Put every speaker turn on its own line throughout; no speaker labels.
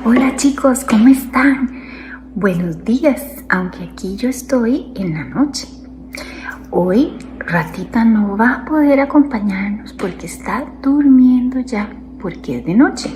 Hola chicos, ¿cómo están? Buenos días, aunque aquí yo estoy en la noche. Hoy Ratita no va a poder acompañarnos porque está durmiendo ya, porque es de noche.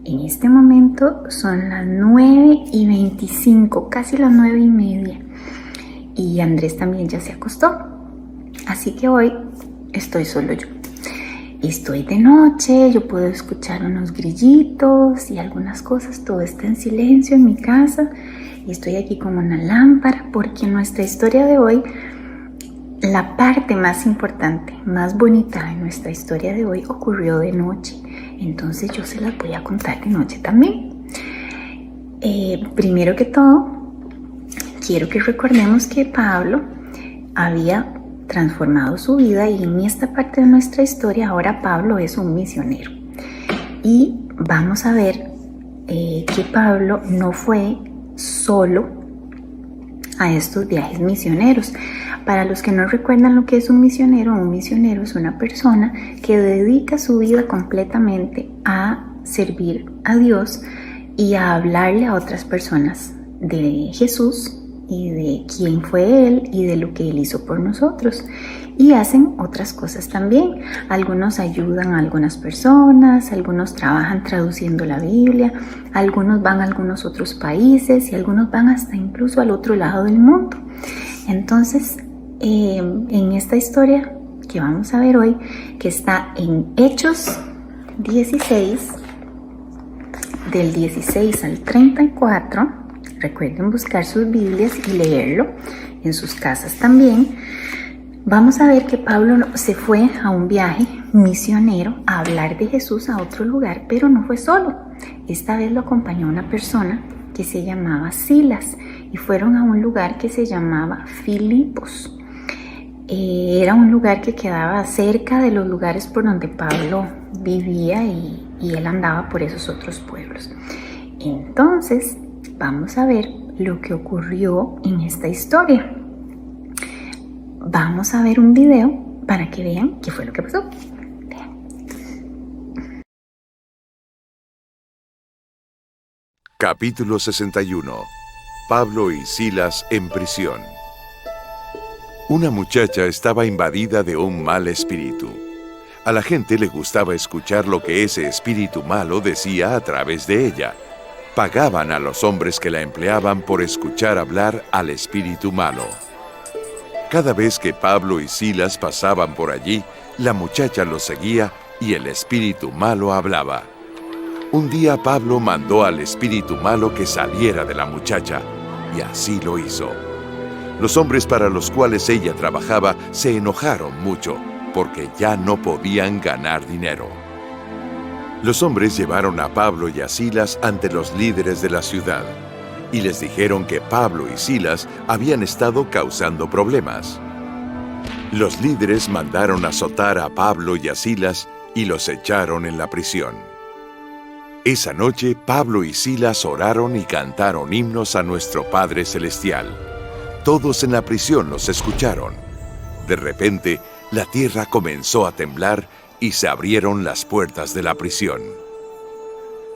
En este momento son las 9:25, casi las 9:30. Y Andrés también ya se acostó. Así que hoy estoy solo yo. Estoy de noche, yo puedo escuchar unos grillitos y algunas cosas, todo está en silencio en mi casa y estoy aquí con una lámpara porque en nuestra historia de hoy, la parte más importante, más bonita de nuestra historia de hoy ocurrió de noche, entonces yo se las voy a contar de noche también. Primero que todo, quiero que recordemos que Pablo había transformado su vida y en esta parte de nuestra historia ahora Pablo es un misionero y vamos a ver que Pablo no fue solo a estos viajes misioneros. Para los que no recuerdan lo que es un misionero es una persona que dedica su vida completamente a servir a Dios y a hablarle a otras personas de Jesús y de quién fue Él y de lo que Él hizo por nosotros. Y hacen otras cosas también. Algunos ayudan a algunas personas, algunos trabajan traduciendo la Biblia, algunos van a algunos otros países y algunos van hasta incluso al otro lado del mundo. Entonces, en esta historia que vamos a ver hoy, que está en Hechos 16, del 16 al 34, recuerden buscar sus Biblias y leerlo en sus casas también. Vamos a ver que Pablo se fue a un viaje misionero a hablar de Jesús a otro lugar, pero no fue solo. Esta vez lo acompañó una persona que se llamaba Silas y fueron a un lugar que se llamaba Filipos. Era un lugar que quedaba cerca de los lugares por donde Pablo vivía y él andaba por esos otros pueblos. Entonces, vamos a ver lo que ocurrió en esta historia. Vamos a ver un video para que vean qué fue lo que pasó.
Capítulo 61. Pablo y Silas en prisión. Una muchacha estaba invadida de un mal espíritu. A la gente le gustaba escuchar lo que ese espíritu malo decía a través de ella. Pagaban a los hombres que la empleaban por escuchar hablar al espíritu malo. Cada vez que Pablo y Silas pasaban por allí, la muchacha los seguía y el espíritu malo hablaba. Un día Pablo mandó al espíritu malo que saliera de la muchacha, y así lo hizo. Los hombres para los cuales ella trabajaba se enojaron mucho, porque ya no podían ganar dinero. Los hombres llevaron a Pablo y a Silas ante los líderes de la ciudad, y les dijeron que Pablo y Silas habían estado causando problemas. Los líderes mandaron azotar a Pablo y a Silas y los echaron en la prisión. Esa noche Pablo y Silas oraron y cantaron himnos a nuestro Padre Celestial. Todos en la prisión los escucharon. De repente, la tierra comenzó a temblar y se abrieron las puertas de la prisión.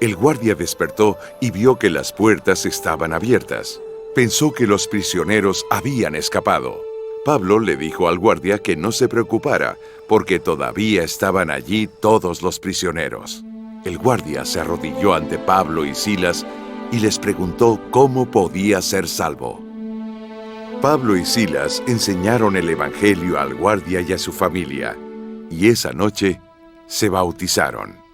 El guardia despertó y vio que las puertas estaban abiertas. Pensó que los prisioneros habían escapado. Pablo le dijo al guardia que no se preocupara, porque todavía estaban allí todos los prisioneros. El guardia se arrodilló ante Pablo y Silas y les preguntó cómo podía ser salvo. Pablo y Silas enseñaron el evangelio al guardia y a su familia, y esa noche se bautizaron.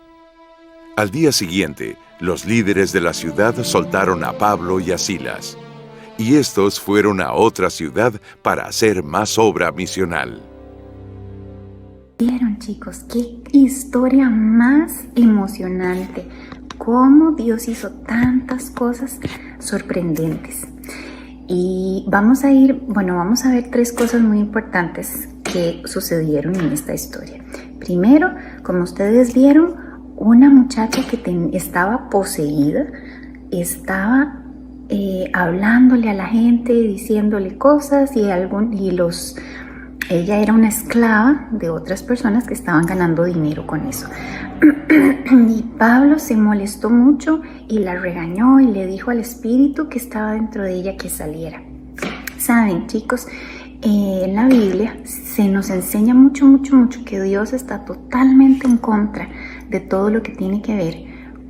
Al día siguiente, los líderes de la ciudad soltaron a Pablo y a Silas, y estos fueron a otra ciudad para hacer más obra misional.
¿Vieron, chicos? ¡Qué historia más emocionante! Cómo Dios hizo tantas cosas sorprendentes. Y vamos a ver 3 cosas muy importantes que sucedieron en esta historia. Primero, como ustedes vieron, una muchacha que estaba poseída, estaba hablándole a la gente, diciéndole cosas y los Ella era una esclava de otras personas que estaban ganando dinero con eso. Y Pablo se molestó mucho y la regañó y le dijo al espíritu que estaba dentro de ella que saliera. Saben, chicos, en la Biblia se nos enseña mucho que Dios está totalmente en contra de todo lo que tiene que ver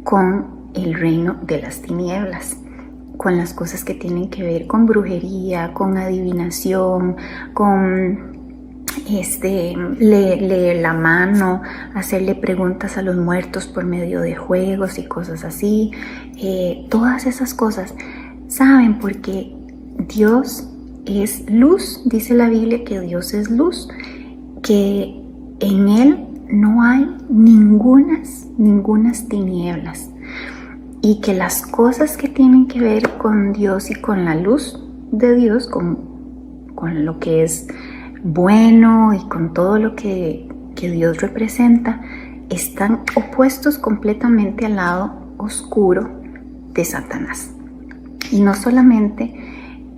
con el reino de las tinieblas, con las cosas que tienen que ver con brujería, con adivinación, con leer la mano, hacerle preguntas a los muertos por medio de juegos y cosas así. Todas esas cosas, ¿saben? Porque Dios es luz, dice la Biblia que Dios es luz, que en Él no hay ningunas tinieblas, y que las cosas que tienen que ver con Dios y con la luz de Dios, con lo que es bueno y con todo lo que Dios representa, están opuestos completamente al lado oscuro de Satanás. Y no solamente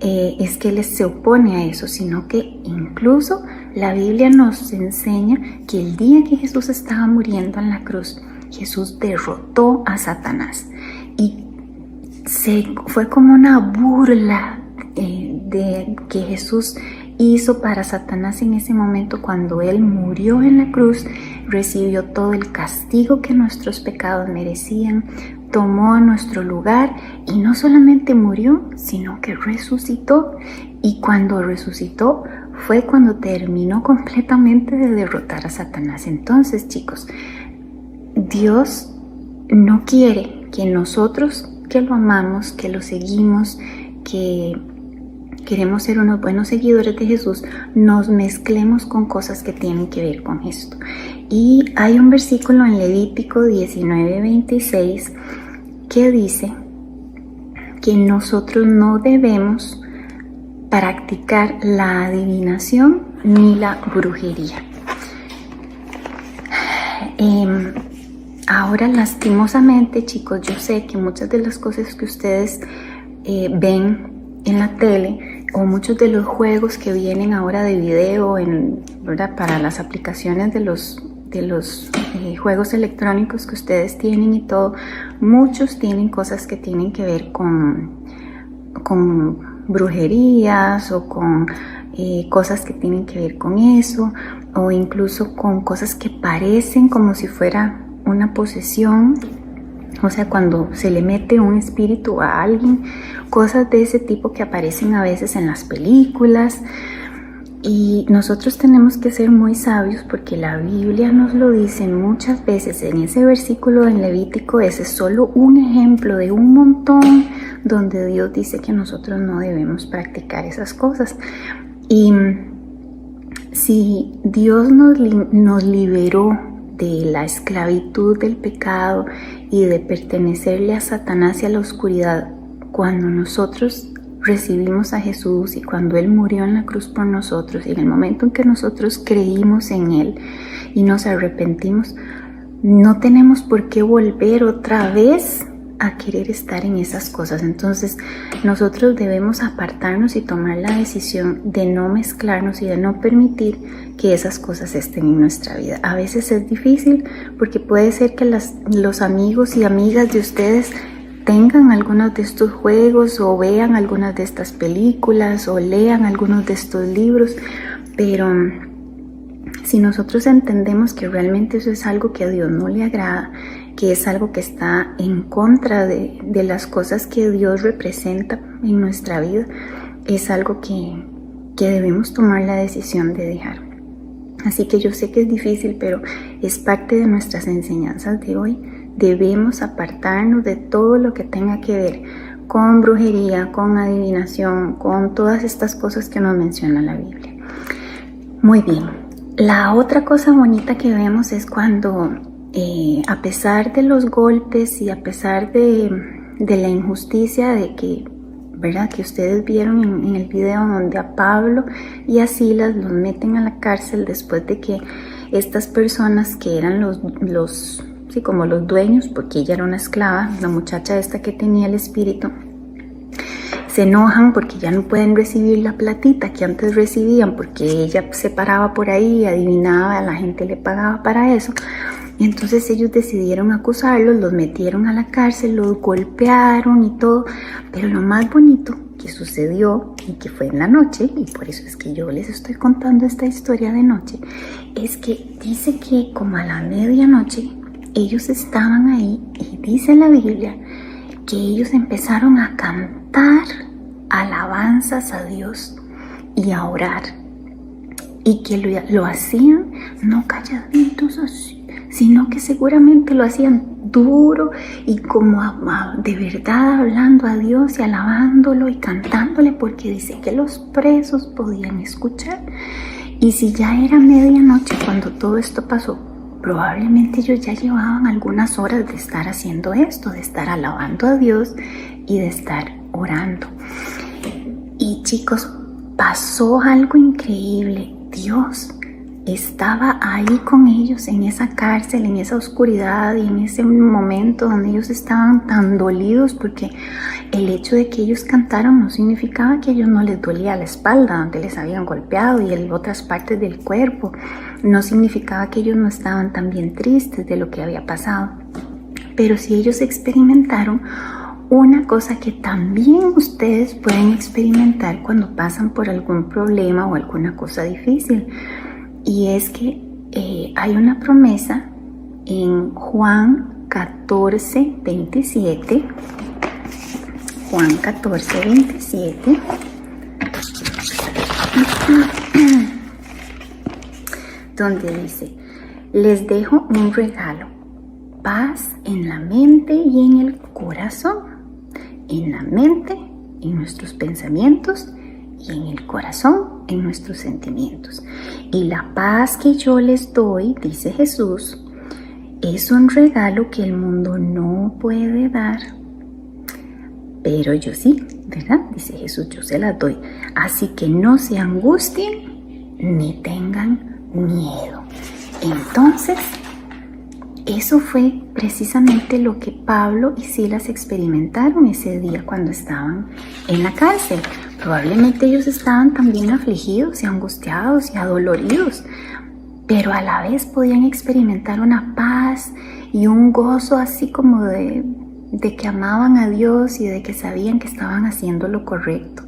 es que Él se opone a eso, sino que incluso la Biblia nos enseña que el día que Jesús estaba muriendo en la cruz, Jesús derrotó a Satanás. Y fue como una burla de que Jesús hizo para Satanás en ese momento. Cuando Él murió en la cruz, recibió todo el castigo que nuestros pecados merecían, tomó nuestro lugar y no solamente murió, sino que resucitó. Y cuando resucitó fue cuando terminó completamente de derrotar a Satanás. Entonces, chicos, Dios no quiere que nosotros, que lo amamos, que lo seguimos, que queremos ser unos buenos seguidores de Jesús, nos mezclemos con cosas que tienen que ver con esto. Y hay un versículo en Levítico 19:26 que dice que nosotros no debemos practicar la adivinación ni la brujería. Ahora, lastimosamente, chicos, yo sé que muchas de las cosas que ustedes ven en la tele, o muchos de los juegos que vienen ahora de video, ¿verdad? Para las aplicaciones de los juegos electrónicos que ustedes tienen y todo, muchos tienen cosas que tienen que ver con brujerías o con cosas que tienen que ver con eso, o incluso con cosas que parecen como si fuera una posesión, o sea, cuando se le mete un espíritu a alguien, cosas de ese tipo que aparecen a veces en las películas. Y nosotros tenemos que ser muy sabios, porque la Biblia nos lo dice muchas veces. En ese versículo en Levítico, ese es solo un ejemplo de un montón donde Dios dice que nosotros no debemos practicar esas cosas. Y si Dios nos liberó de la esclavitud del pecado y de pertenecerle a Satanás y a la oscuridad, cuando nosotros recibimos a Jesús y cuando Él murió en la cruz por nosotros, y en el momento en que nosotros creímos en Él y nos arrepentimos, no tenemos por qué volver otra vez a querer estar en esas cosas. Entonces nosotros debemos apartarnos y tomar la decisión de no mezclarnos y de no permitir que esas cosas estén en nuestra vida. A veces es difícil porque puede ser que los amigos y amigas de ustedes tengan algunos de estos juegos, o vean algunas de estas películas, o lean algunos de estos libros, pero si nosotros entendemos que realmente eso es algo que a Dios no le agrada, que es algo que está en contra de las cosas que Dios representa en nuestra vida, es algo que debemos tomar la decisión de dejar. Así que yo sé que es difícil, pero es parte de nuestras enseñanzas de hoy. Debemos apartarnos de todo lo que tenga que ver con brujería, con adivinación, con todas estas cosas que nos menciona la Biblia. Muy bien. La otra cosa bonita que vemos es cuando, a pesar de los golpes y a pesar de la injusticia de que, ¿verdad?, que ustedes vieron en el video donde a Pablo y a Silas los meten a la cárcel después de que estas personas que eran como los dueños, porque ella era una esclava, la muchacha esta que tenía el espíritu, se enojan porque ya no pueden recibir la platita que antes recibían, porque ella se paraba por ahí, adivinaba, la gente le pagaba para eso. Y entonces ellos decidieron acusarlos, los metieron a la cárcel, los golpearon y todo. Pero lo más bonito que sucedió, y que fue en la noche, y por eso es que yo les estoy contando esta historia de noche, es que dice que como a la medianoche ellos estaban ahí, y dice la Biblia que ellos empezaron a cantar alabanzas a Dios y a orar, y que lo hacían no calladitos así, sino que seguramente lo hacían duro y como de verdad hablando a Dios y alabándolo y cantándole, porque dice que los presos podían escuchar. Y si ya era medianoche cuando todo esto pasó, probablemente ellos ya llevaban algunas horas de estar haciendo esto, de estar alabando a Dios y de estar orando. Y chicos, pasó algo increíble. Dios estaba ahí con ellos en esa cárcel, en esa oscuridad y en ese momento donde ellos estaban tan dolidos, porque el hecho de que ellos cantaron no significaba que a ellos no les dolía la espalda donde les habían golpeado y en otras partes del cuerpo. No significaba que ellos no estaban tan bien tristes de lo que había pasado. Pero sí ellos experimentaron una cosa que también ustedes pueden experimentar cuando pasan por algún problema o alguna cosa difícil. Y es que hay una promesa en Juan 14:27. Juan 14:27. Donde dice: les dejo un regalo, paz en la mente y en el corazón. En la mente, en nuestros pensamientos, y en el corazón, en nuestros sentimientos. Y la paz que yo les doy, dice Jesús, es un regalo que el mundo no puede dar. Pero yo sí, ¿verdad? Dice Jesús, yo se las doy. Así que no se angustien ni tengan miedo. Entonces, eso fue precisamente lo que Pablo y Silas experimentaron ese día cuando estaban en la cárcel. Probablemente ellos estaban también afligidos y angustiados y adoloridos, pero a la vez podían experimentar una paz y un gozo así como de que amaban a Dios y de que sabían que estaban haciendo lo correcto,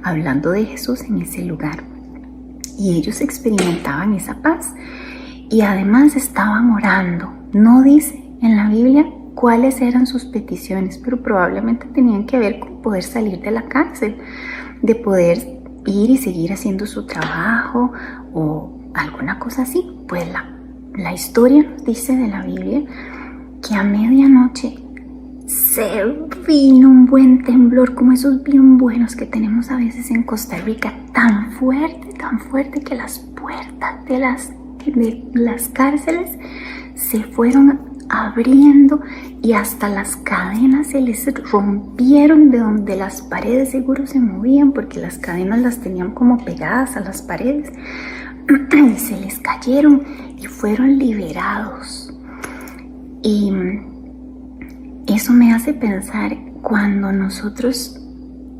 hablando de Jesús en ese lugar. Y ellos experimentaban esa paz y además estaban orando. No dice en la Biblia cuáles eran sus peticiones, pero probablemente tenían que ver con poder salir de la cárcel, de poder ir y seguir haciendo su trabajo o alguna cosa así. Pues la historia nos dice de la Biblia que a medianoche se vino un buen temblor, como esos bien buenos que tenemos a veces en Costa Rica, tan fuerte que las puertas de las cárceles se fueron abriendo y hasta las cadenas se les rompieron, de donde las paredes seguro se movían porque las cadenas las tenían como pegadas a las paredes y se les cayeron y fueron liberados. Y eso me hace pensar cuando nosotros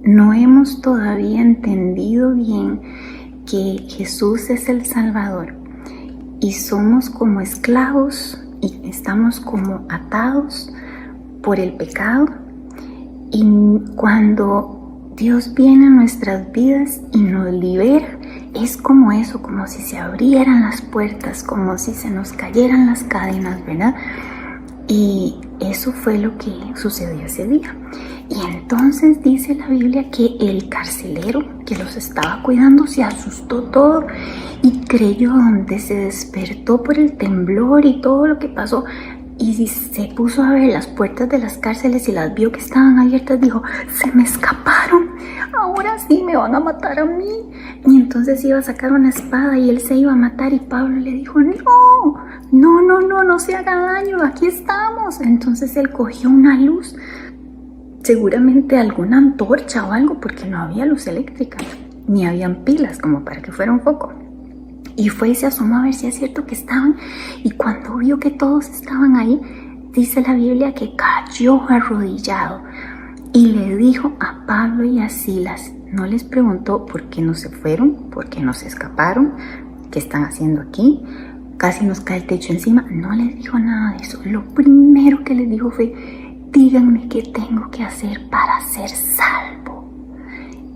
no hemos todavía entendido bien que Jesús es el Salvador y somos como esclavos y estamos como atados por el pecado, y cuando Dios viene a nuestras vidas y nos libera, es como eso, como si se abrieran las puertas, como si se nos cayeran las cadenas, ¿verdad? Y eso fue lo que sucedió ese día. Y entonces dice la Biblia que el carcelero que los estaba cuidando se asustó todo y creyó, donde se despertó por el temblor y todo lo que pasó, y se puso a ver las puertas de las cárceles y las vio que estaban abiertas. Dijo: se me escaparon, ahora sí me van a matar a mí. Y entonces iba a sacar una espada y él se iba a matar, y Pablo le dijo: no se haga daño, aquí estamos. Entonces él cogió una luz, seguramente alguna antorcha o algo, porque no había luz eléctrica ni habían pilas como para que fuera un foco, y fue y se asomó a ver si es cierto que estaban. Y cuando vio que todos estaban ahí, dice la Biblia que cayó arrodillado y le dijo a Pablo y a Silas, no les preguntó por qué no se fueron, por qué no se escaparon, qué están haciendo aquí, casi nos cae el techo encima, no les dijo nada de eso. Lo primero que les dijo fue, díganme qué tengo que hacer para ser salvo.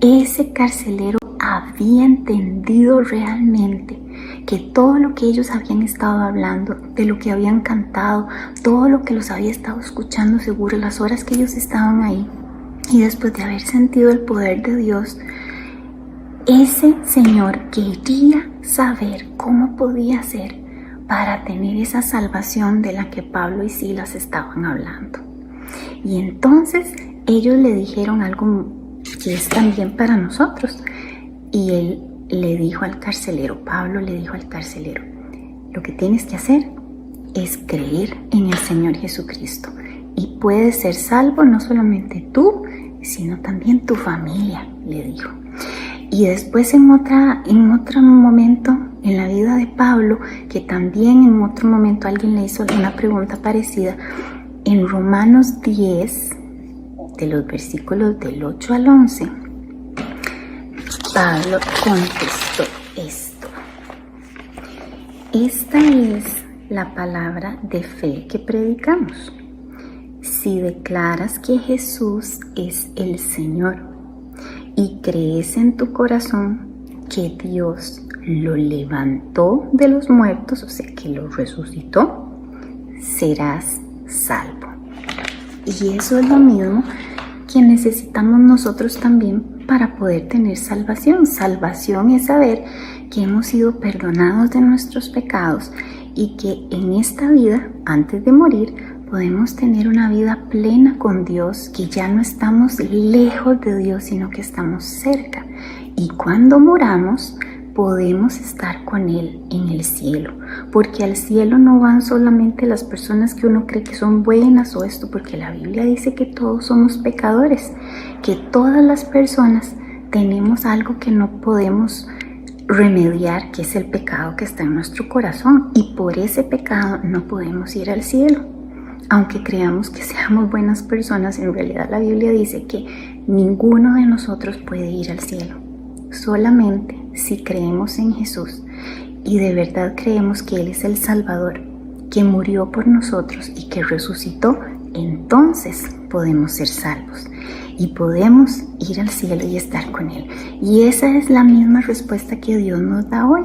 Ese carcelero había entendido realmente que todo lo que ellos habían estado hablando, de lo que habían cantado, todo lo que los había estado escuchando seguro, las horas que ellos estaban ahí, y después de haber sentido el poder de Dios, ese señor quería saber cómo podía hacer para tener esa salvación de la que Pablo y Silas estaban hablando. Y entonces ellos le dijeron algo que es también para nosotros. Y él le dijo al carcelero, Pablo le dijo al carcelero, lo que tienes que hacer es creer en el Señor Jesucristo. Y puedes ser salvo no solamente tú, sino también tu familia, le dijo. Y después en otro momento en la vida de Pablo, que también en otro momento alguien le hizo una pregunta parecida, en Romanos 10, de los versículos del 8 al 11, Pablo contestó esto. Esta es la palabra de fe que predicamos. Si declaras que Jesús es el Señor y crees en tu corazón que Dios lo levantó de los muertos, o sea que lo resucitó, serás salvo. Y eso es lo mismo que necesitamos nosotros también para poder tener salvación. Salvación es saber que hemos sido perdonados de nuestros pecados y que en esta vida, antes de morir, podemos tener una vida plena con Dios, que ya no estamos lejos de Dios, sino que estamos cerca. Y cuando moramos, podemos estar con Él en el cielo, porque al cielo no van solamente las personas que uno cree que son buenas o esto, porque la Biblia dice que todos somos pecadores, que todas las personas tenemos algo que no podemos remediar, que es el pecado que está en nuestro corazón, y por ese pecado no podemos ir al cielo. Aunque creamos que seamos buenas personas, en realidad la Biblia dice que ninguno de nosotros puede ir al cielo. Solamente si creemos en Jesús y de verdad creemos que Él es el Salvador, que murió por nosotros y que resucitó, entonces podemos ser salvos y podemos ir al cielo y estar con Él. Y esa es la misma respuesta que Dios nos da hoy.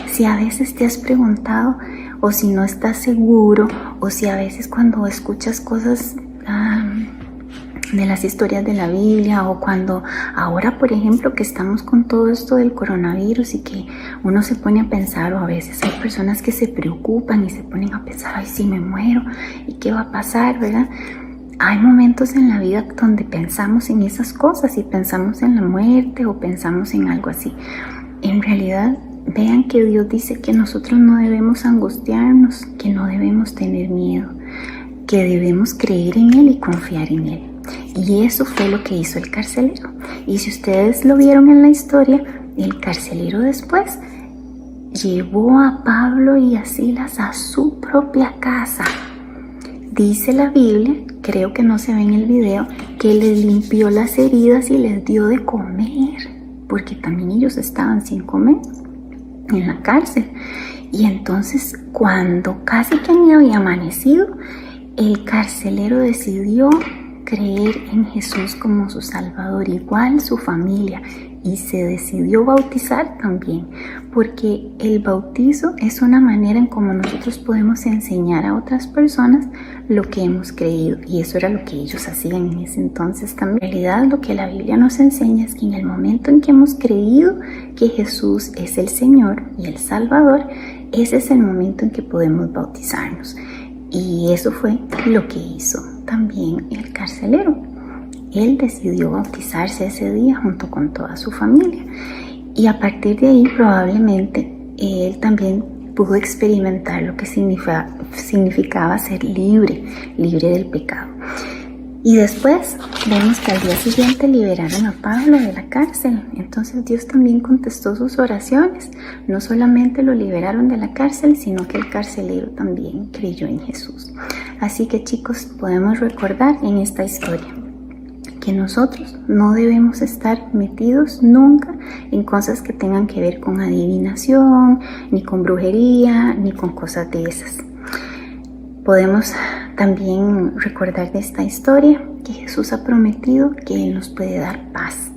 Si a veces te has preguntado, o si no estás seguro, o si a veces cuando escuchas cosas de las historias de la Biblia, o cuando ahora, por ejemplo, que estamos con todo esto del coronavirus y que uno se pone a pensar, o a veces hay personas que se preocupan y se ponen a pensar, ay, si me muero, ¿y qué va a pasar, verdad? Hay momentos en la vida donde pensamos en esas cosas y pensamos en la muerte o pensamos en algo así. En realidad, vean que Dios dice que nosotros no debemos angustiarnos, que no debemos tener miedo, que debemos creer en Él y confiar en Él. Y eso fue lo que hizo el carcelero. Y si ustedes lo vieron en la historia, el carcelero después llevó a Pablo y a Silas a su propia casa. Dice la Biblia, creo que no se ve en el video, que les limpió las heridas y les dio de comer, porque también ellos estaban sin comer en la cárcel. Y entonces, cuando casi que ni había amanecido, el carcelero decidió creer en Jesús como su Salvador, igual su familia, y se decidió bautizar también, porque el bautizo es una manera en cómo nosotros podemos enseñar a otras personas lo que hemos creído, y eso era lo que ellos hacían en ese entonces también. En realidad, lo que la Biblia nos enseña es que en el momento en que hemos creído que Jesús es el Señor y el Salvador, ese es el momento en que podemos bautizarnos. Y eso fue lo que hizo también el carcelero. Él decidió bautizarse ese día junto con toda su familia. Y a partir de ahí probablemente él también pudo experimentar lo que significaba ser libre del pecado. Y después vemos que al día siguiente liberaron a Pablo de la cárcel. Entonces Dios también contestó sus oraciones. No solamente lo liberaron de la cárcel, sino que el carcelero también creyó en Jesús. Así que, chicos, podemos recordar en esta historia que nosotros no debemos estar metidos nunca en cosas que tengan que ver con adivinación, ni con brujería, ni con cosas de esas. Podemos también recordar de esta historia que Jesús ha prometido que Él nos puede dar paz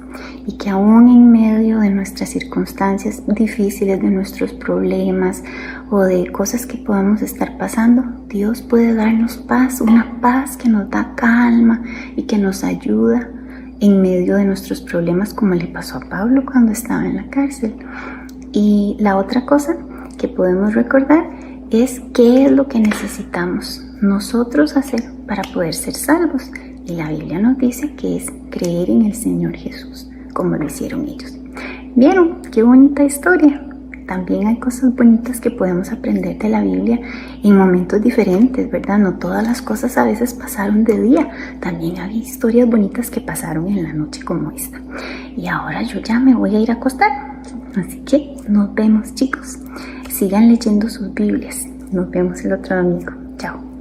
y que aún en medio de nuestras circunstancias difíciles, de nuestros problemas o de cosas que podamos estar pasando, Dios puede darnos paz, una paz que nos da calma y que nos ayuda en medio de nuestros problemas, como le pasó a Pablo cuando estaba en la cárcel. Y la otra cosa que podemos recordar es qué es lo que necesitamos nosotros hacer para poder ser salvos. Y la Biblia nos dice que es creer en el Señor Jesús, como lo hicieron ellos. ¿Vieron? Qué bonita historia. También hay cosas bonitas que podemos aprender de la Biblia en momentos diferentes, ¿verdad? No todas las cosas a veces pasaron de día. También hay historias bonitas que pasaron en la noche como esta. Y ahora yo ya me voy a ir a acostar. Así que nos vemos, chicos. Sigan leyendo sus Biblias. Nos vemos el otro domingo. Chao.